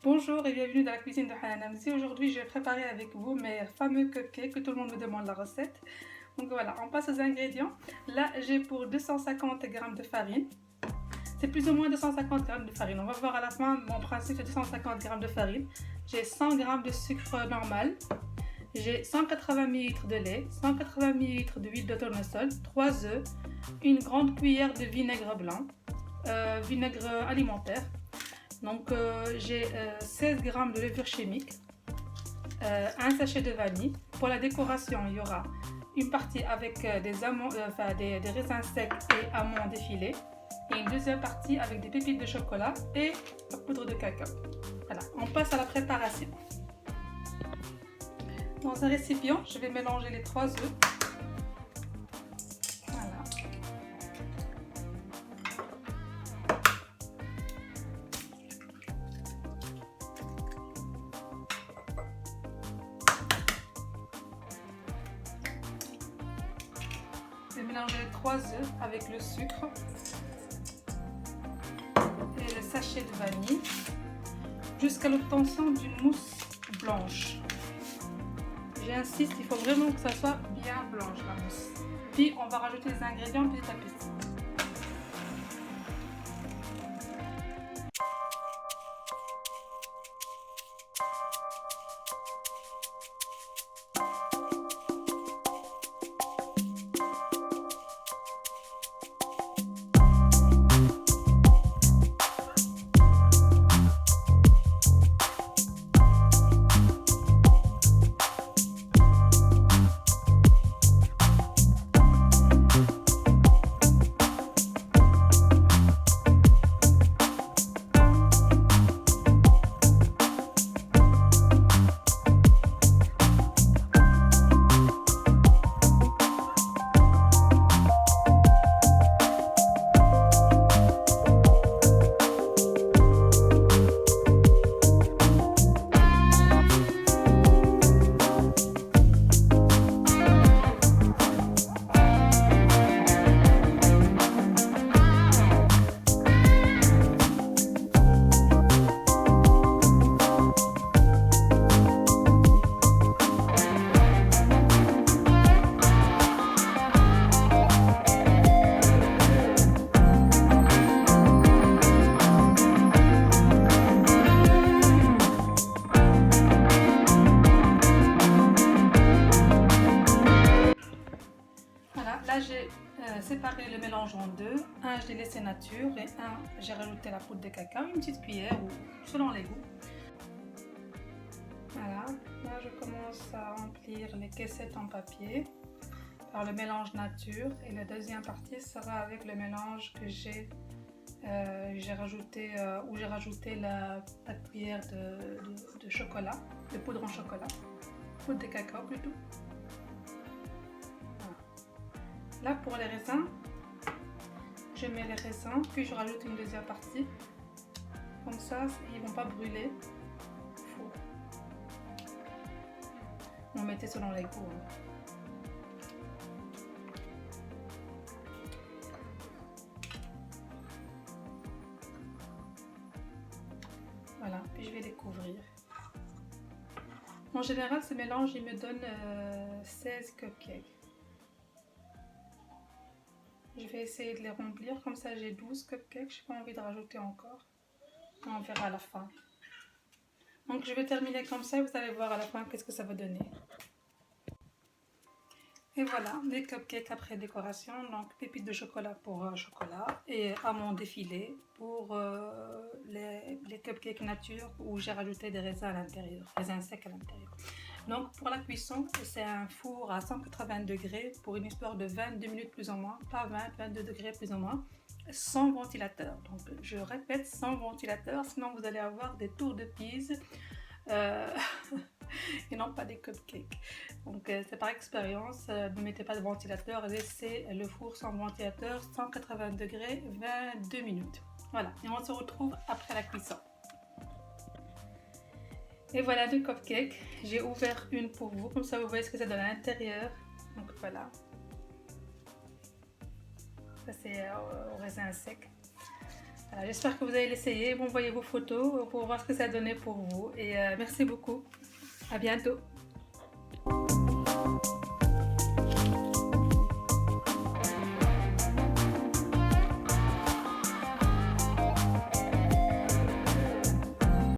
Bonjour et bienvenue dans la cuisine de Hanan Hamzi. Aujourd'hui, je vais préparer avec vous mes fameux cupcakes que tout le monde me demande la recette. Donc voilà, on passe aux ingrédients. Là, j'ai pour 250 g de farine. C'est plus ou moins 250 g de farine. On va voir à la fin, mon principe c'est 250 g de farine. J'ai 100 g de sucre normal. J'ai 180 ml de lait, 180 ml d'huile de tournesol, 3 œufs, une grande cuillère de vinaigre blanc, vinaigre alimentaire. Donc j'ai 16 g de levure chimique, un sachet de vanille. Pour la décoration, il y aura une partie avec des raisins secs et amandes effilées, et une deuxième partie avec des pépites de chocolat et la poudre de cacao. Voilà, on passe à la préparation. Dans un récipient, je vais mélanger les 3 œufs. Voilà. Je vais mélanger les 3 œufs avec le sucre et le sachet de vanille jusqu'à l'obtention d'une mousse blanche. J'insiste, il faut vraiment que ça soit bien blanche la mousse. Puis on va rajouter les ingrédients petit à petit. Là, j'ai séparé le mélange en deux. Un, je l'ai laissé nature et un, j'ai rajouté la poudre de cacao, une petite cuillère ou selon les goûts. Voilà, là je commence à remplir les caissettes en papier par le mélange nature et la deuxième partie sera avec le mélange que j'ai rajouté la cuillère de chocolat, de poudre en chocolat, poudre de cacao plutôt. Là pour les raisins, je mets les raisins, puis je rajoute une deuxième partie. Comme ça, ils ne vont pas brûler au four. On mettait selon les goûts. Voilà, puis je vais les couvrir. En général, ce mélange, il me donne 16 cupcakes. Je vais essayer de les remplir, comme ça j'ai 12 cupcakes, je n'ai pas envie de rajouter encore. On verra à la fin. Donc je vais terminer comme ça et vous allez voir à la fin qu'est-ce que ça va donner. Et voilà, les cupcakes après décoration, donc pépites de chocolat pour chocolat et amandes effilées pour les cupcakes nature où j'ai rajouté des raisins à l'intérieur, raisins secs à l'intérieur. Donc pour la cuisson, c'est un four à 180 degrés pour une histoire de 22 minutes plus ou moins, pas 20, 22 degrés plus ou moins, sans ventilateur. Donc je répète, sans ventilateur, sinon vous allez avoir des tours de Pise et non pas des cupcakes. Donc c'est par expérience, ne mettez pas de ventilateur, laissez le four sans ventilateur, 180 degrés, 22 minutes. Voilà, et on se retrouve après la cuisson. Et voilà deux cupcakes. J'ai ouvert une pour vous, comme ça vous voyez ce que ça donne à l'intérieur. Donc voilà. Ça c'est au raisin sec. J'espère que vous allez l'essayer, m'envoyer vos photos pour voir ce que ça donnait pour vous. Et merci beaucoup. À bientôt.